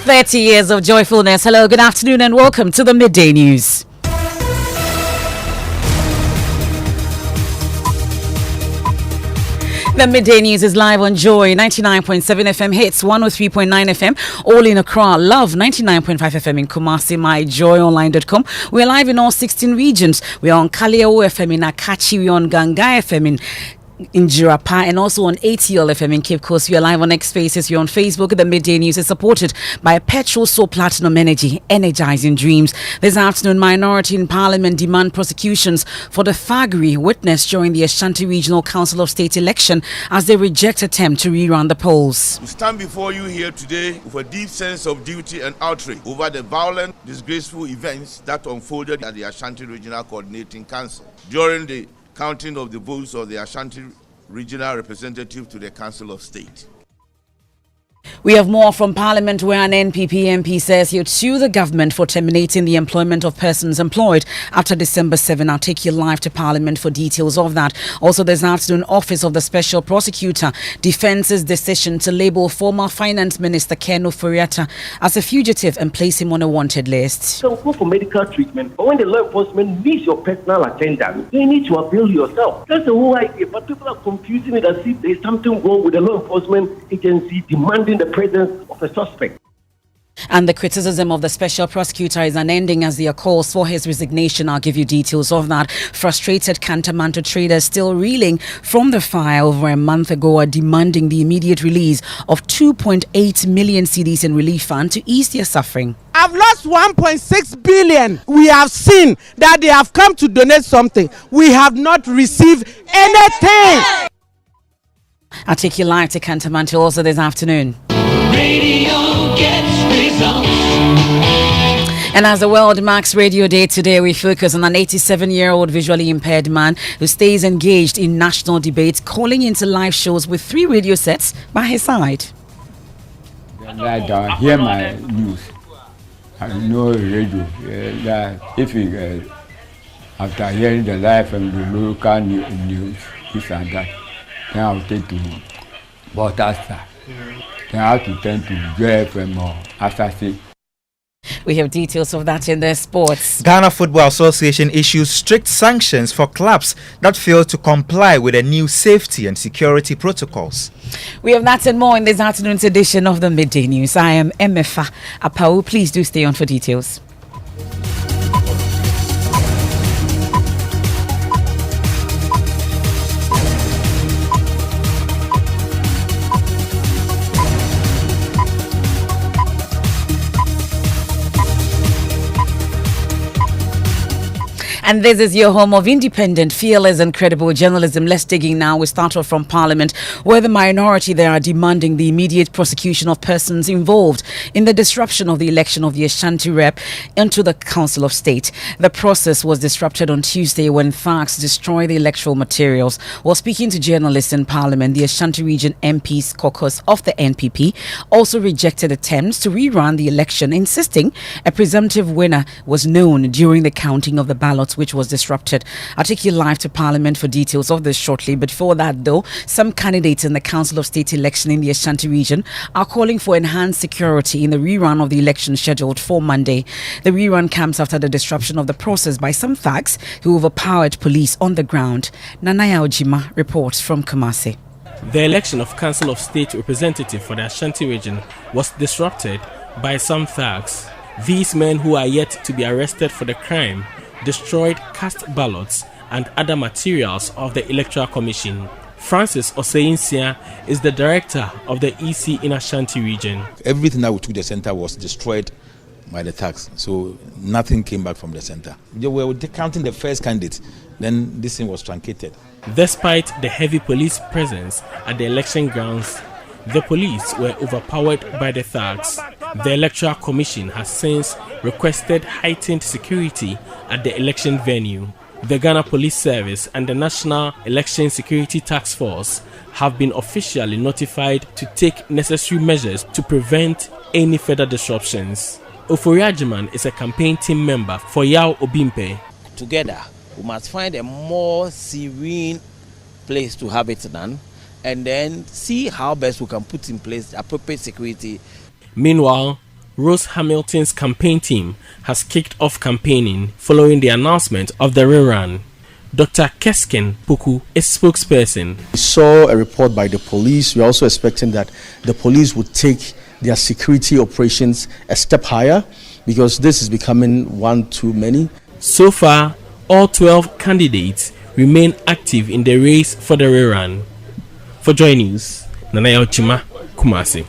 30 years of joyfulness. Hello, good afternoon, and welcome to the Midday News. The Midday News is live on Joy 99.7 FM hits 103.9 FM all in Accra, Love 99.5 FM in Kumasi, myjoyonline.com. We're live in all 16 regions. We're on Kaleo FM in Akachi, we're on Ganga FM in Jirapa, and also on ATL FM in Cape Coast. We are live on X Spaces. You're on Facebook. The Midday News is supported by Petrol So Platinum Energy, energizing dreams. This afternoon, minority in Parliament demand prosecutions for the thuggery witnessed during the Ashanti Regional Council of State election as they reject attempt to rerun the polls. We stand before you here today with a deep sense of duty and outrage over the violent, disgraceful events that unfolded at the Ashanti Regional Coordinating Council during the counting of the votes of the Ashanti Regional Representative to the Council of State. We have more from Parliament, where an NPP MP says he'll sue the government for terminating the employment of persons employed after December 7. I'll take you live to Parliament for details of that. Also this afternoon, Office of the Special Prosecutor defends his decision to label former Finance Minister Ken Ofori-Atta as a fugitive and place him on a wanted list. So go for medical treatment, but when the law enforcement needs your personal attendance, you need to appeal yourself. That's the whole idea, but people are confusing it as if there's something wrong with the law enforcement agency demanding the presence of a suspect. And the criticism of the special prosecutor is unending as there are calls for his resignation. I'll give you details of that. Frustrated Cantamanto traders still reeling from the fire over a month ago are demanding the immediate release of 2.8 million cedis in relief fund to ease their suffering. I've lost 1.6 billion. We have seen that they have come to donate something. We have not received anything. I'll take you live to Cantamanto also this afternoon. Radio gets results. And as the World Marks Radio Day today, we focus on an 87-year-old visually impaired man who stays engaged in national debates, calling into live shows with 3 radio sets by his side. I hear my news. I know radio. If you, after hearing the live and the local news, this and that, then I'll take to broadcaster. Then I have to turn to JFM or Assassin. We have details of that in the sports. Ghana Football Association issues strict sanctions for clubs that fail to comply with the new safety and security protocols. We have that and more in this afternoon's edition of the Midday News. I am Emefa. Apawu, please do stay on for details. And this is your home of independent, fearless and credible journalism. Let's dig in now. We start off from Parliament, where the minority there are demanding the immediate prosecution of persons involved in the disruption of the election of the Ashanti rep into the Council of State. The process was disrupted on Tuesday when thugs destroyed the electoral materials. While speaking to journalists in Parliament, the Ashanti Region MPs caucus of the NPP also rejected attempts to rerun the election, insisting a presumptive winner was known during the counting of the ballots, which was disrupted. I'll take you live to Parliament for details of this shortly. But before that, though, some candidates in the Council of State election in the Ashanti region are calling for enhanced security in the rerun of the election scheduled for Monday. The rerun comes after the disruption of the process by some thugs who overpowered police on the ground. Nanaya Ojima reports from Kumasi. The election of Council of State representative for the Ashanti region was disrupted by some thugs. These men, who are yet to be arrested for the crime, destroyed cast ballots and other materials of the Electoral Commission. Francis Oseinsia is the director of the EC in Ashanti region. Everything that we took the center was destroyed by the thugs, so nothing came back from the center. They were counting the first candidate, then this thing was truncated. Despite the heavy police presence at the election grounds, the police were overpowered by the thugs. The Electoral Commission has since requested heightened security at the election venue. The Ghana Police Service and the National Election Security Task Force have been officially notified to take necessary measures to prevent any further disruptions. Ofori-Atta is a campaign team member for Yao Obimpe. Together, we must find a more serene place to have it done, and then see how best we can put in place appropriate security. Meanwhile, Rose Hamilton's campaign team has kicked off campaigning following the announcement of the rerun. Dr. Kesken Puku is spokesperson. We saw a report by the police. We're also expecting that the police would take their security operations a step higher because this is becoming one too many. So far, all 12 candidates remain active in the race for the rerun. For Joy News, Nanaya Ochima, Kumasi.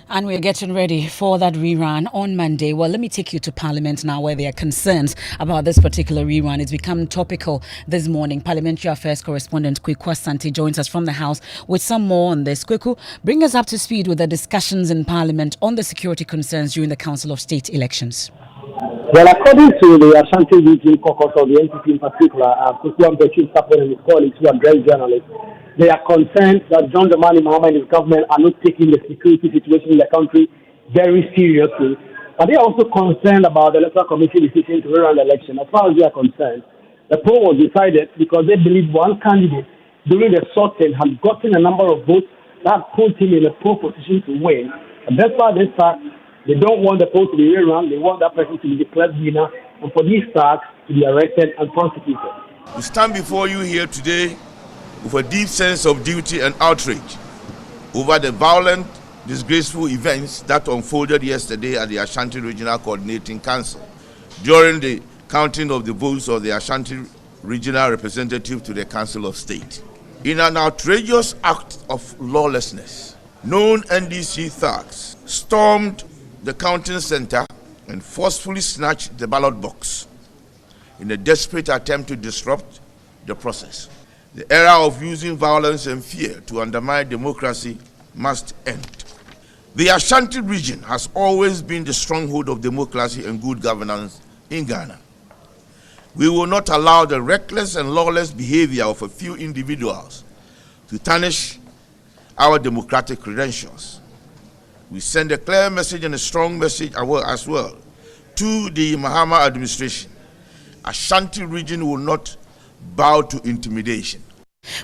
And we're getting ready for that rerun on Monday. Well, let me take you to Parliament now, where there are concerns about this particular rerun. It's become topical this morning. Parliamentary Affairs correspondent Kweku Asante joins us from the House with some more on this. Kweku, bring us up to speed with the discussions in Parliament on the security concerns during the Council of State elections. Well, according to the Ashanti Region Caucus of the NPP in particular, Kweku Asante and his colleagues who address journalists, they are concerned that John Dramani Mahama and his government are not taking the security situation in the country very seriously. But they are also concerned about the Electoral Commission decision to rerun the election. As far as they are concerned, the poll was decided because they believe one candidate during the sorting had gotten a number of votes that put him in a poor position to win. And that's why this fact, they don't want the poll to be rerun. They want that person to be declared winner and for these facts to be arrested and prosecuted. We stand before you here today with a deep sense of duty and outrage over the violent, disgraceful events that unfolded yesterday at the Ashanti Regional Coordinating Council during the counting of the votes of the Ashanti Regional Representative to the Council of State. In an outrageous act of lawlessness, known NDC thugs stormed the counting center and forcefully snatched the ballot box in a desperate attempt to disrupt the process. The era of using violence and fear to undermine democracy must end. The Ashanti region has always been the stronghold of democracy and good governance in Ghana. We will not allow the reckless and lawless behavior of a few individuals to tarnish our democratic credentials. We send a clear message and a strong message as well to the Mahama administration. Ashanti region will not bow to intimidation.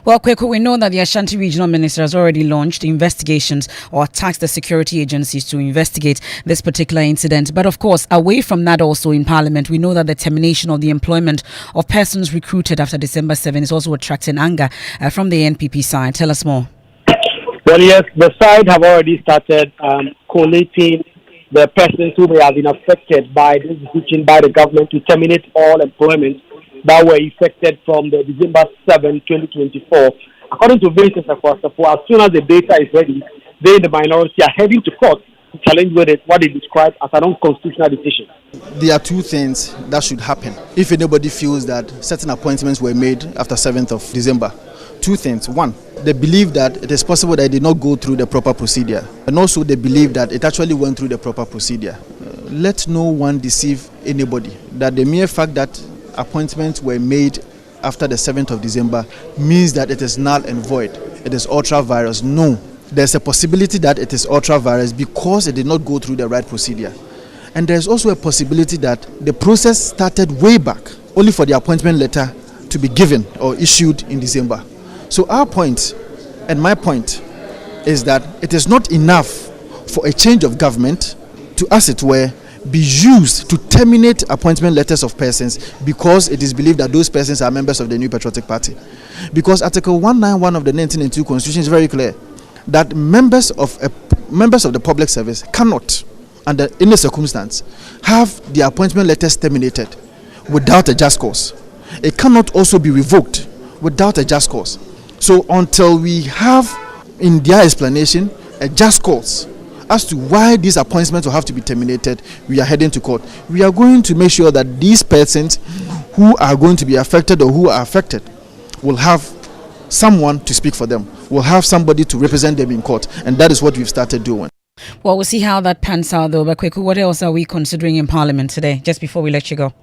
Well, Kweku, we know that the Ashanti Regional Minister has already launched investigations or tasked the security agencies to investigate this particular incident. But of course, away from that also in Parliament, we know that the termination of the employment of persons recruited after December 7 is also attracting anger from the NPP side. Tell us more. Well, yes, the side have already started collating the persons who may have been affected by this decision by the government to terminate all employment that were effected from the December 7, 2024. According to Vincent Akwasapo, as soon as the data is ready, they, the minority, are heading to court to challenge what they describe as an unconstitutional decision. There are two things that should happen if anybody feels that certain appointments were made after 7th of December. Two things. One, they believe that it is possible that it did not go through the proper procedure. And also they believe that it actually went through the proper procedure. Let no one deceive anybody that the mere fact that appointments were made after the 7th of December means that it is null and void. It is ultra virus. No, there's a possibility that it is ultra virus because it did not go through the right procedure. And there's also a possibility that the process started way back, only for the appointment letter to be given or issued in December. So our point, and my point, is that it is not enough for a change of government to, as it were, be used to terminate appointment letters of persons because it is believed that those persons are members of the New Patriotic Party. Because Article 191 of the 1992 Constitution is very clear that members of the public service cannot, under any circumstance, have their appointment letters terminated without a just cause. It cannot also be revoked without a just cause. So until we have, in their explanation, a just cause as to why these appointments will have to be terminated, we are heading to court. We are going to make sure that these persons who are going to be affected or who are affected will have someone to speak for them, will have somebody to represent them in court, and that is what we've started doing. Well, we'll see how that pans out though. But Kweku, what else are we considering in Parliament today, just before we let you go?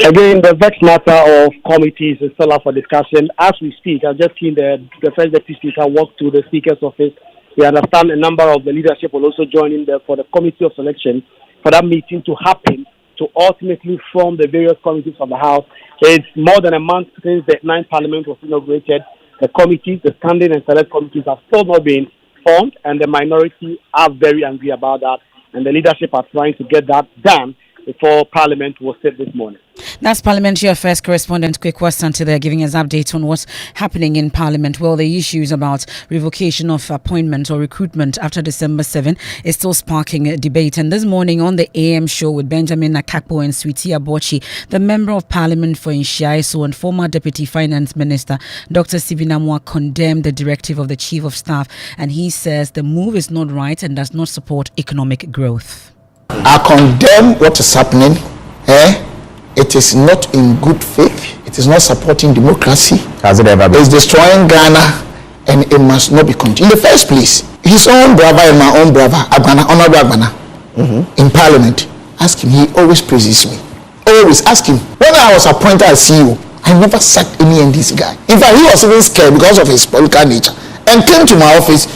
Again, the vexed matter of committees is still up for discussion. As we speak, I've just seen the First Deputy Speaker walk to the Speaker's office. We understand a number of the leadership will also join in there for the Committee of Selection for that meeting to happen to ultimately form the various committees of the House. It's more than a month since the 9th Parliament was inaugurated. The committees, the standing and select committees have still not been formed, and the minority are very angry about that. and the leadership are trying to get that done before Parliament will sit this morning. That's Parliamentary Affairs correspondent Quick Wasanti there giving us updates on what's happening in Parliament. Well, the issues about revocation of appointment or recruitment after December 7 is still sparking a debate. And this morning on the AM show with Benjamin Nakakpo and Sweetie Abochi, the Member of Parliament for Inshiaiso and former Deputy Finance Minister Dr. Sibinamwa condemned the directive of the Chief of Staff, and he says the move is not right and does not support economic growth. I condemn what is happening. It is not in good faith. It is not supporting democracy. Has it ever been? It's destroying Ghana, and it must not be continued. In the first place, his own brother and my own brother, Honorable Agbana, in Parliament, ask him. He always praises me. Always ask him. When I was appointed as CEO, I never sacked any NDC guy. In fact, he was even scared because of his political nature, and came to my office.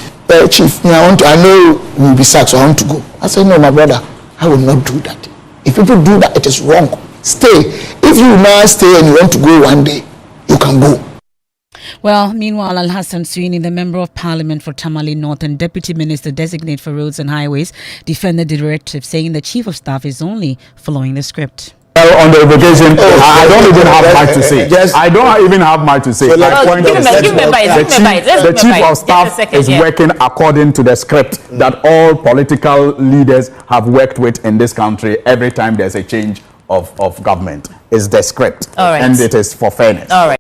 Chief, I know we will be sacked, so I want to go. I said, no, my brother, I will not do that. If people do that, it is wrong. Stay. If you now stay and you want to go one day, you can go. Well, meanwhile, Al-Hassan Suini, the Member of Parliament for Tamale North and Deputy Minister Designate for Roads and Highways, defended the directive, saying the Chief of Staff is only following the script. On the revocation, I don't even have much to say. I don't even have much to say. The Chief of Staff is working according to the script that all political leaders have worked with in this country every time there's a change of government. It's the script. All right. And it is for fairness. All right.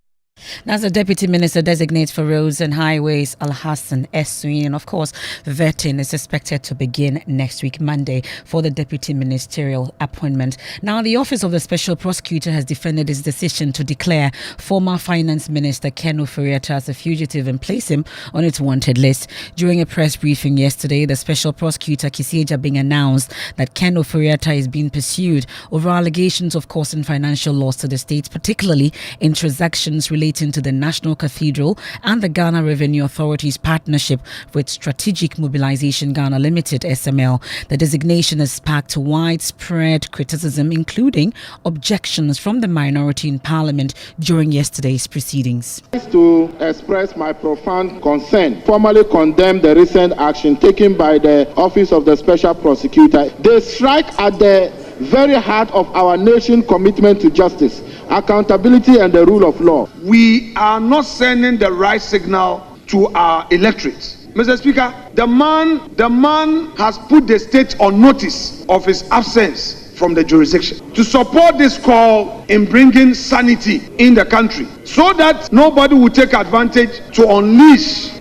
That's the Deputy Minister Designate for Roads and Highways, Al-Hassan Suini. And of course, vetting is expected to begin next week, Monday, for the Deputy Ministerial appointment. Now, the Office of the Special Prosecutor has defended its decision to declare former Finance Minister Ken Ofori-Atta as a fugitive and place him on its wanted list. During a press briefing yesterday, the Special Prosecutor Kisi Ejabing announced that Ken Ofori-Atta is being pursued over allegations of causing financial loss to the state, particularly in transactions relating to the National Cathedral and the Ghana Revenue Authority's partnership with Strategic Mobilization Ghana Limited, SML. The designation has sparked widespread criticism, including objections from the minority in Parliament during yesterday's proceedings. To express my profound concern, formally condemn the recent action taken by the Office of the Special Prosecutor. They strike at the very heart of our nation's commitment to justice, accountability, and the rule of law. We are not sending the right signal to our electorate. Mr. Speaker, the man has put the state on notice of his absence from the jurisdiction to support this call in bringing sanity in the country so that nobody will take advantage to unleash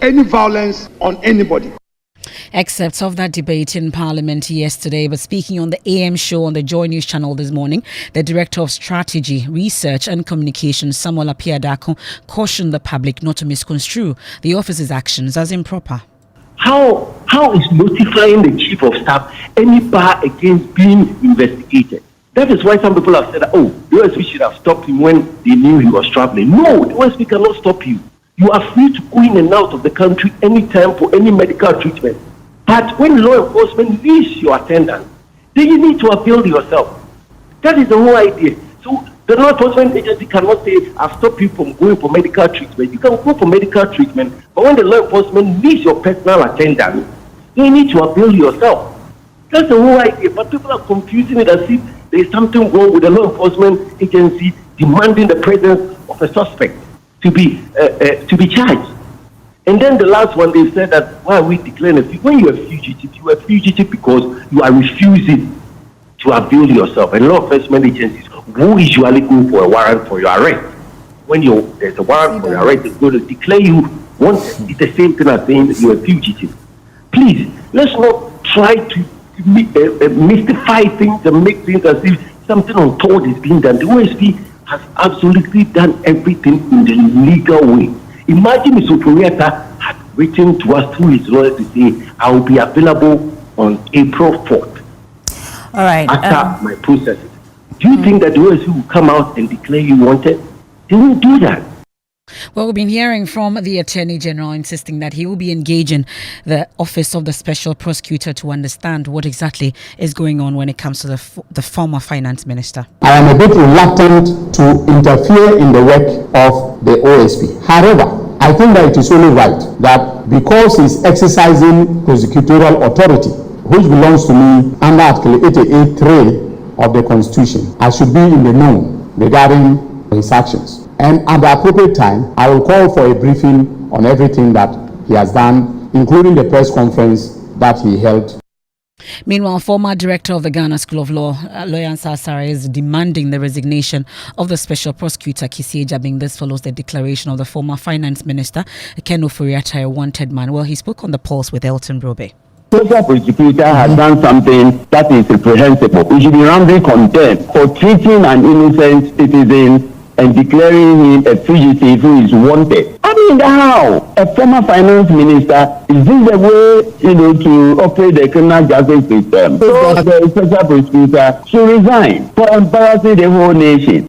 any violence on anybody. Excerpts of that debate in Parliament yesterday. But speaking on the AM show on the Joy News channel this morning, the Director of Strategy, Research and Communication, Samuel Apiadako, cautioned the public not to misconstrue the office's actions as improper. How is notifying the Chief of Staff any bar against being investigated? That is why some people have said, oh, the OSP should have stopped him when they knew he was traveling. No, the OSP cannot stop you. You are free to go in and out of the country anytime for any medical treatment. But when law enforcement needs your attendance, then you need to avail yourself. That is the whole idea. So the law enforcement agency cannot say, I've stopped you from going for medical treatment. You can go for medical treatment, but when the law enforcement needs your personal attendance, you need to avail yourself. That's the whole idea. But people are confusing it as if there is something wrong with the law enforcement agency demanding the presence of a suspect to be charged. And then the last one, they said that why are we declaring when you are fugitive? You are fugitive because you are refusing to avail yourself. And law enforcement agencies will usually go for a warrant for your arrest. When there's a warrant for your arrest, they're going to declare you wanted. It's the same thing as saying that you are fugitive. Please, let's not try to mystify things and make things as if something untoward is being done. The OSP has absolutely done everything in the legal way. Imagine if Ofori-Atta had written to us through his lawyer to say, I will be available on April 4th. All right. After my processes. Do you think that the OSP will come out and declare you wanted? They won't do that. Well, we've been hearing from the Attorney General insisting that he will be engaging the Office of the Special Prosecutor to understand what exactly is going on when it comes to the former Finance Minister. I am a bit reluctant to interfere in the work of the OSP. However, I think that it is only right that because he is exercising prosecutorial authority, which belongs to me under Article 88(3) of the Constitution. I should be in the know regarding his actions. And at the appropriate time, I will call for a briefing on everything that he has done, including the press conference that he held. Meanwhile, former director of the Ghana School of Law, Lawyer Sasara, is demanding the resignation of the special prosecutor Kisi Ejabing. This follows the declaration of the former finance minister, Ken Ofori-Atta, a wanted man. Well, he spoke on the Pulse with Elton Brobe. Special prosecutor has done something that is reprehensible. He should be roundly condemned for treating an innocent citizen and declaring him a fugitive who is wanted. I mean, how? A former finance minister, is this the way, to operate the criminal justice system? So the special prosecutor should resign for embarrassing the whole nation.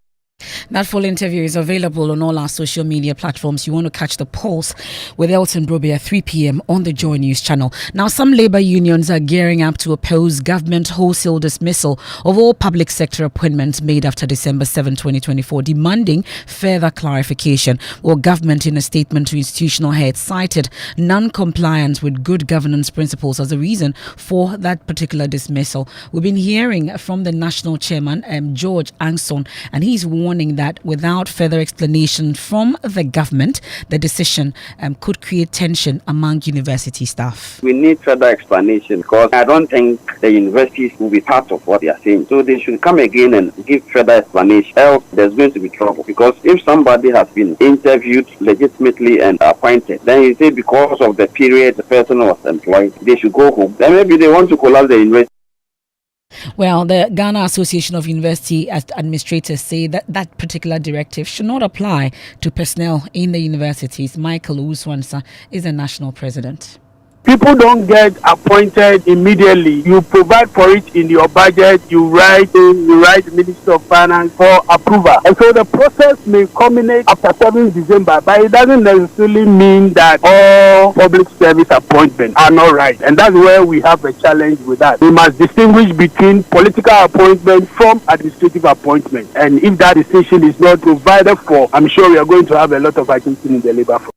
That full interview is available on all our social media platforms. You want to catch the Pulse with Elton Brobe at 3 p.m. on the Joy News channel. Now, some labor unions are gearing up to oppose government wholesale dismissal of all public sector appointments made after December 7, 2024, demanding further clarification. Well, government, in a statement to institutional heads, cited non-compliance with good governance principles as a reason for that particular dismissal. We've been hearing from the national chairman, George Anson, and he's warning that without further explanation from the government, the decision could create tension among university staff. We need further explanation because I don't think the universities will be part of what they are saying. So they should come again and give further explanation, else there's going to be trouble. Because if somebody has been interviewed legitimately and appointed, then you say because of the period the person was employed, they should go home. Then maybe they want to collapse the university. Well, the Ghana Association of University Administrators say that that particular directive should not apply to personnel in the universities. Michael Uswansa is the national president. People don't get appointed immediately. You provide for it in your budget. You write Minister of Finance for approval. And so the process may culminate after 7 December, but it doesn't necessarily mean that all public service appointments are not right. And that's where we have a challenge with that. We must distinguish between political appointment from administrative appointment. And if that distinction is not provided for, I'm sure we are going to have a lot of agitation in the labor force.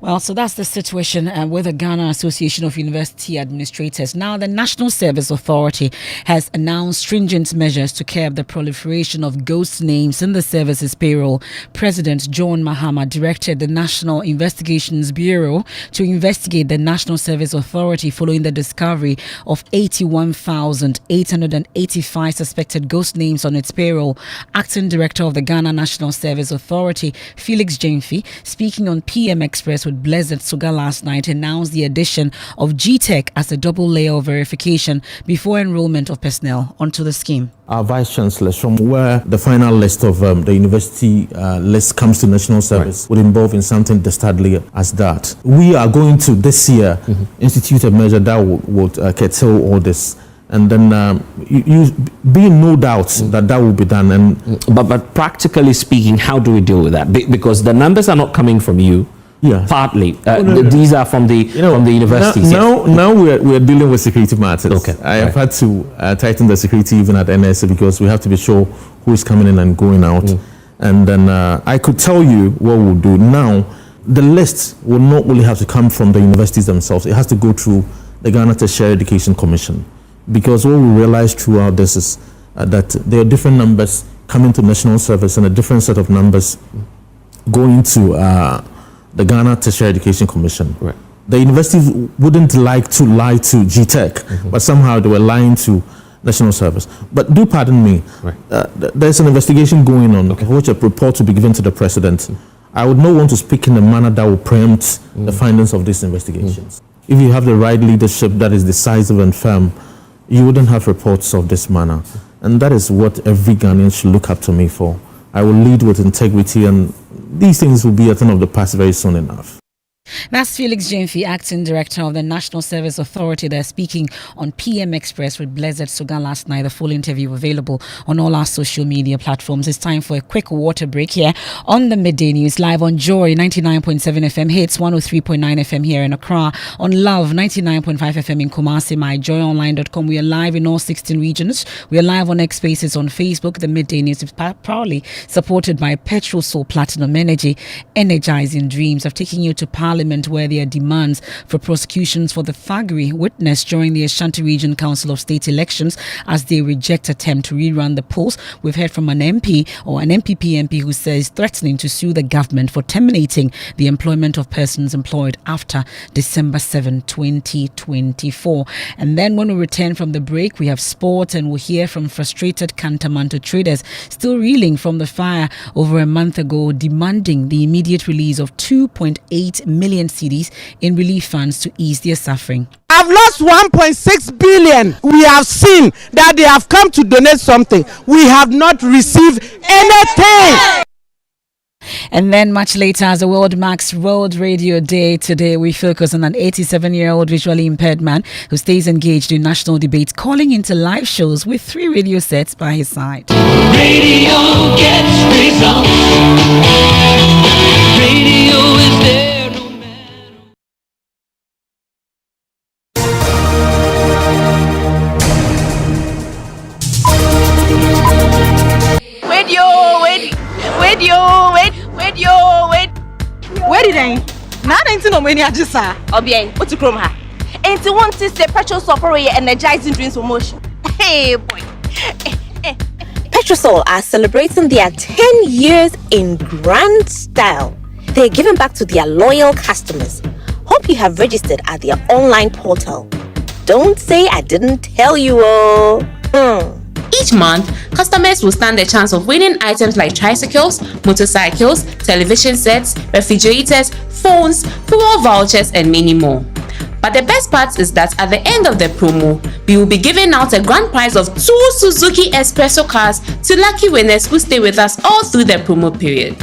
Well, so that's the situation with the Ghana Association of University Administrators. Now, the National Service Authority has announced stringent measures to curb the proliferation of ghost names in the service's payroll. President John Mahama directed the National Investigations Bureau to investigate the National Service Authority following the discovery of 81,885 suspected ghost names on its payroll. Acting Director of the Ghana National Service Authority, Felix Jemfi, speaking on PM Express with Blessed Suga last night, announced the addition of GTEC as a double layer of verification before enrollment of personnel onto the scheme. Our Vice Chancellors, from where the final list of the university list comes to national service, would involve in something dastardly as that. We are going to this year institute a measure that would curtail all this. And then you be in no doubt that will be done. And but practically speaking, how do we deal with that? Because the numbers are not coming from you. Yeah, partly. These are from the universities. Now we're dealing with security matters. Okay, I have had to tighten the security even at NSA because we have to be sure who is coming in and going out. And then I could tell you what we'll do. Now, the list will not only have to come from the universities themselves. It has to go through the Ghana Tertiary Education Commission, because what we realized throughout this is that there are different numbers coming to national service and a different set of numbers going to the Ghana Tertiary Education Commission. Right. The universities wouldn't like to lie to GTEC, but somehow they were lying to national service. But do pardon me, there's an investigation going on, which a report will be given to the president. I would not want to speak in a manner that will preempt the findings of these investigations. If you have the right leadership that is decisive and firm, you wouldn't have reports of this manner. And that is what every Ghanaian should look up to me for. I will lead with integrity, and these things will be a thing of the past very soon enough. That's Felix Jemfi, Acting Director of the National Service Authority. They're speaking on PM Express with Blessed Suga last night. The full interview available on all our social media platforms. It's time for a quick water break here on the Midday News, live on Joy 99.7 FM, Hits 103.9 FM here in Accra, on Love 99.5 FM in Kumasi, myjoyonline.com. We are live in all 16 regions. We are live on X Spaces on Facebook. The Midday News is proudly supported by Petrol Soul Platinum Energy, energizing dreams of taking you to Parliamentary Parliament, where their demands for prosecutions for the thuggery witnessed during the Ashanti Region Council of State elections as they reject attempt to rerun the polls. We've heard from an MP or an MPP MP who says threatening to sue the government for terminating the employment of persons employed after December 7, 2024. And then when we return from the break, we have sport and we'll hear from frustrated Kantamanto traders still reeling from the fire over a month ago, demanding the immediate release of 2.8 million cedis in relief funds to ease their suffering. I've lost 1.6 billion. We have seen that they have come to donate something. We have not received anything. And then much later, as the world marks World Radio Day today, we focus on an 87-year-old visually impaired man who stays engaged in national debates, calling into live shows with 3 radio sets by his side. Radio gets results. Radio is there no matter. Where did I? Now I don't know when you just saw. Obiang, what to chrome her? And to want to say Petrosol for your energizing dreams for motion. Hey boy. Petrosol are celebrating their 10 years in grand style. They're giving back to their loyal customers. Hope you have registered at their online portal. Don't say I didn't tell you. Each month, customers will stand a chance of winning items like tricycles, motorcycles, television sets, refrigerators, phones, fuel vouchers, and many more. But the best part is that at the end of the promo, we will be giving out a grand prize of 2 Suzuki Espresso cars to lucky winners who stay with us all through the promo period.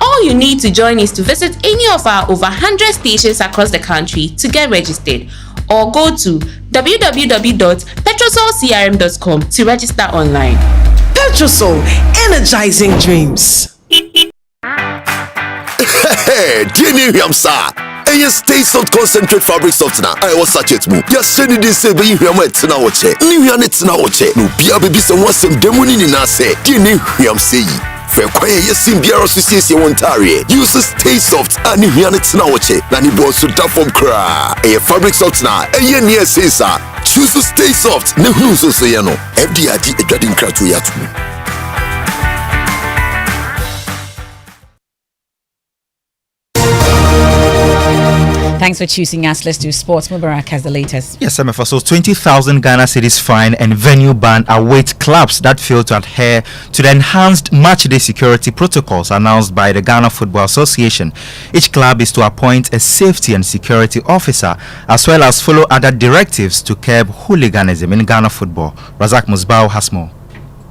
All you need to join is to visit any of our over 100 stations across the country to get registered, or go to www.petrosolcrm.com to register online. Petrosol, energizing dreams. Hey, Jenny Ramsa. And stay soft concentrate fabric softener. I was such it move. Just send it this way. You might now watch it. New Yanets now watch it. No, be a baby, someone some demoni in us. Jenny Ramsa. Fekwaye yesim biara association Ontario. Use stay soft and you hear it now watch it. Nani boss to tap from cra. A fabric softener. A year near says choose to stay soft. No who's so say no. FDID a dreading crack to yatu. Thanks for choosing us. Let's do sports. Mubarak has the latest. Yes, Emefa. So 20,000 Ghana cedis fine and venue ban await clubs that fail to adhere to the enhanced matchday security protocols announced by the Ghana Football Association. Each club is to appoint a safety and security officer as well as follow other directives to curb hooliganism in Ghana football. Razak Musbao has more.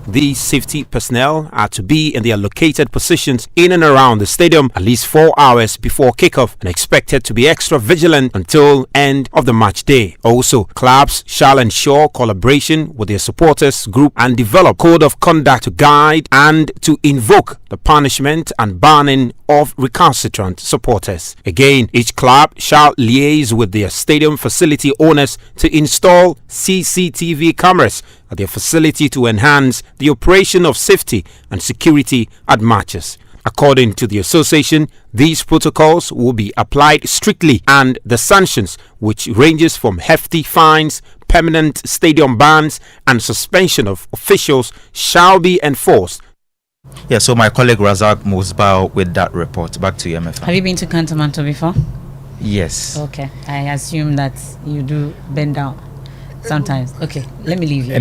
These safety personnel are to be in their located positions in and around the stadium at least 4 hours before kickoff and expected to be extra vigilant until end of the match day. Also, clubs shall ensure collaboration with their supporters group and develop code of conduct to guide and to invoke the punishment and banning of recalcitrant supporters. Again, each club shall liaise with their stadium facility owners to install CCTV cameras at their facility to enhance the operation of safety and security at matches. According to the association, these protocols will be applied strictly and the sanctions, which ranges from hefty fines, permanent stadium bans and suspension of officials, shall be enforced. Yeah, so my colleague Razak Musbao with that report. Back to you, Emefa. Have you been to Kantamanto before? Yes. Okay, I assume that you do bend down sometimes. Okay, let me leave you.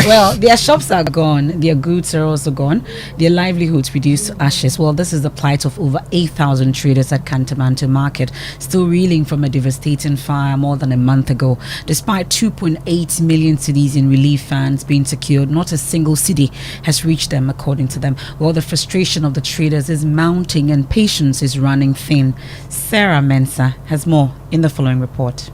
Well, their shops are gone, their goods are also gone, their livelihoods reduced to ashes. Well, this is the plight of over 8,000 traders at Kantamanto Market, still reeling from a devastating fire more than a month ago. Despite 2.8 million cedis in relief funds being secured, not a single cedi has reached them, according to them. Well, the frustration of the traders is mounting and patience is running thin. Sarah Mensah has more in the following report.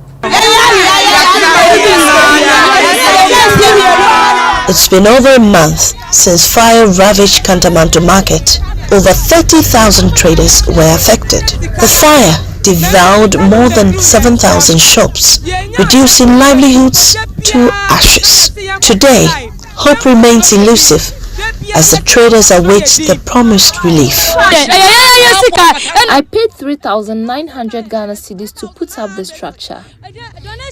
It's been over a month since fire ravaged Kantamanto Market. Over 30,000 traders were affected. The fire devoured more than 7,000 shops, reducing livelihoods to ashes. Today, hope remains elusive as the traders await the promised relief. I paid 3,900 Ghana cedis to put up the structure.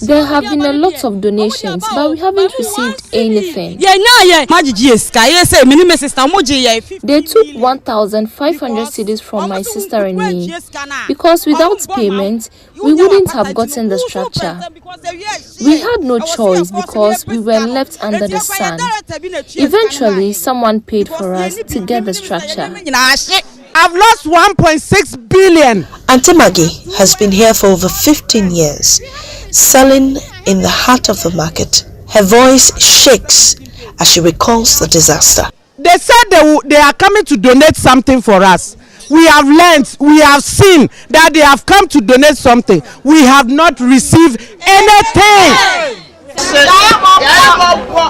There have been a lot of donations, but we haven't received anything. They took 1,500 cedis from my sister and me, because without payment, we wouldn't have gotten the structure. We had no choice because we were left under the sun. Eventually, someone paid for us to get the structure. I've lost 1.6 billion. Auntie Maggie has been here for over 15 years, selling in the heart of the market. Her voice shakes as she recalls the disaster. They said they are coming to donate something for us. We have learned, we have seen that they have come to donate something. We have not received anything.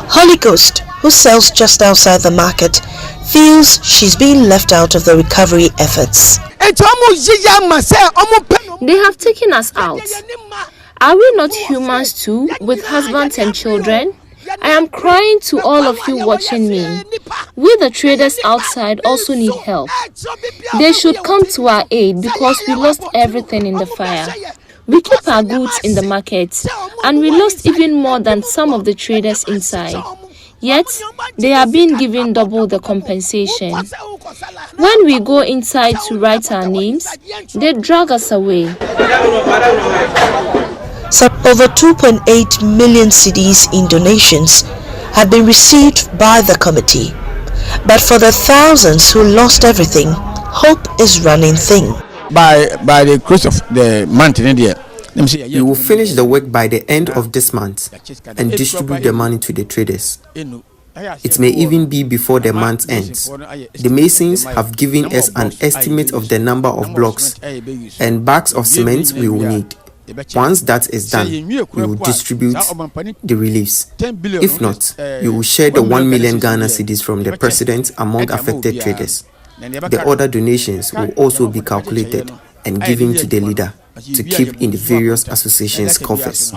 Holy Ghost, who sells just outside the market, feels she's being left out of the recovery efforts. They have taken us out. Are we not humans too, with husbands and children? I am crying to all of you watching me. We the traders outside also need help. They should come to our aid because we lost everything in the fire. We keep our goods in the market and we lost even more than some of the traders inside. Yet, they are being given double the compensation. When we go inside to write our names, they drag us away. So over 2.8 million cedis in donations have been received by the committee. But for the thousands who lost everything, hope is running thin. By the close of the month in India, we will finish the work by the end of this month and distribute the money to the traders. It may even be before the month ends. The Masons have given us an estimate of the number of blocks and bags of cement we will need. Once that is done, we will distribute the reliefs. If not, we will share the 1 million Ghana cedis from the president among affected traders. The other donations will also be calculated and given to the leader to keep in the various associations' coffers.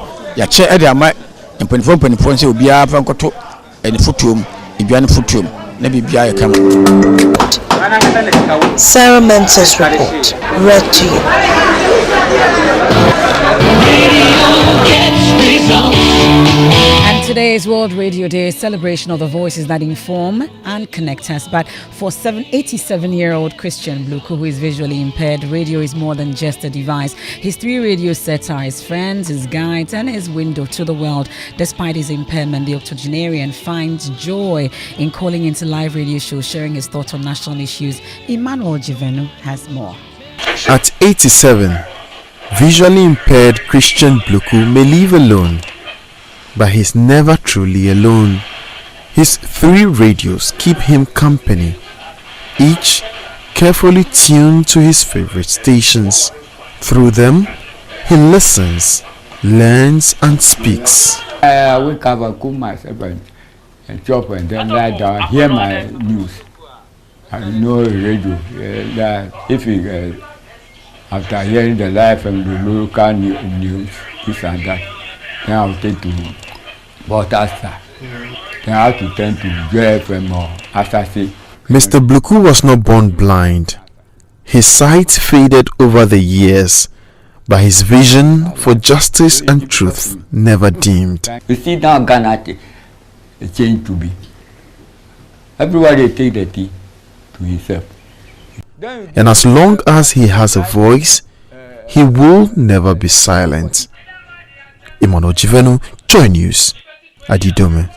Sarah Mensah's report, read to you. And today is World Radio Day, a celebration of the voices that inform and connect us. But for 87-year-old Christian Bluku, who is visually impaired, radio is more than just a device. His 3 radio sets are his friends, his guides, and his window to the world. Despite his impairment, the octogenarian finds joy in calling into live radio shows, sharing his thoughts on national issues. Emmanuel Jivenu has more. At 87, visually impaired Christian Bluku may live alone, but he's never truly alone. His 3 radios keep him company, each carefully tuned to his favorite stations. Through them, he listens, learns, and speaks. I wake up, I cook myself and chop, and then lie down, hear my news. I know radio that if you after hearing the live and the local news, this and that, then I'll take to broadcaster. Then I have to turn to JFM or Asasi. Mr. Bluku was not born blind. His sight faded over the years, but his vision for justice and truth never dimmed. You see now Ghana, it changed to be. Everybody take the tea to himself. And as long as he has a voice, he will never be silent. Emmanuel Jivenu, Joy News, Adidome.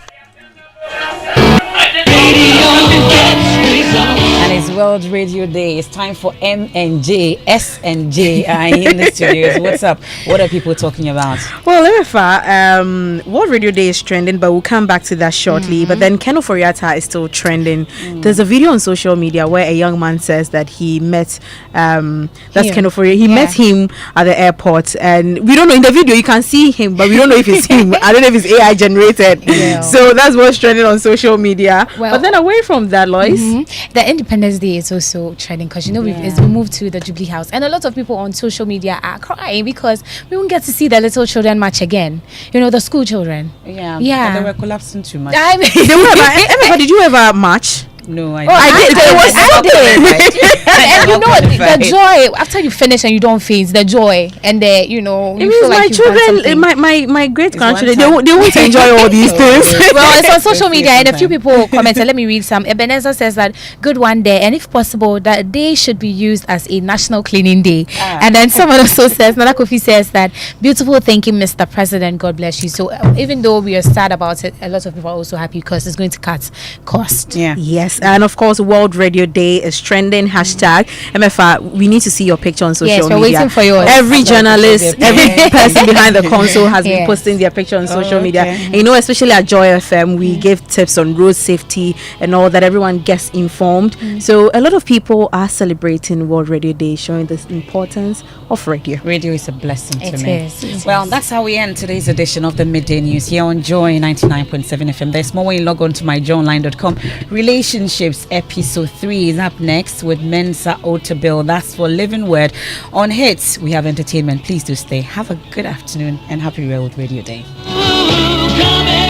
And it's World Radio Day. It's time for M and J, S and J in the studios. What's up? What are people talking about? Well, Emefa, World Radio Day is trending, but we'll come back to that shortly. But then Ken Oforiatta is still trending. There's a video on social media where a young man says that he met that's Ken Oforiatta. He met him at the airport, and we don't know, in the video you can see him, but we don't know if it's him. I don't know if it's AI generated. So that's what's trending on social media. Well, but then away from that, Lois, the Independence Day is also trending because we moved to the Jubilee House, and a lot of people on social media are crying because we won't get to see the little children march again. You know, the school children. Yeah. They were collapsing too much. Did you ever march? No, I did. And you know what? The joy after you finish and you don't faint, the joy and the you feel like my children, my great grandchildren, they won't enjoy all these things. Well, it's on social media, and a few people commented. Let me read some. Ebenezer says that good one day, and if possible, that day should be used as a national cleaning day. And then someone also says, Nana Kofi says that beautiful thinking, Mr. President. God bless you. So even though we are sad about it, a lot of people are also happy because it's going to cut cost. Yeah. Yes, and of course, World Radio Day is trending. Hashtag Emefa. We need to see your picture on social media. We're waiting for yours. Every journalist, every person behind the console has been posting their picture on social media. And especially at Joy FM, we give tips on road safety and all that. Everyone gets informed. So a lot of people are celebrating World Radio Day, showing the importance of radio. Radio is a blessing to me. It Well, is. that's how we end today's edition of the Midday News here on Joy 99.7 FM. There's more when you log on to myjoyonline.com. Relationships episode 3 is up next with Mensa Otabil. That's for Living Word. On Hits, we have entertainment. Please do stay. Have a good afternoon and happy World Radio Day.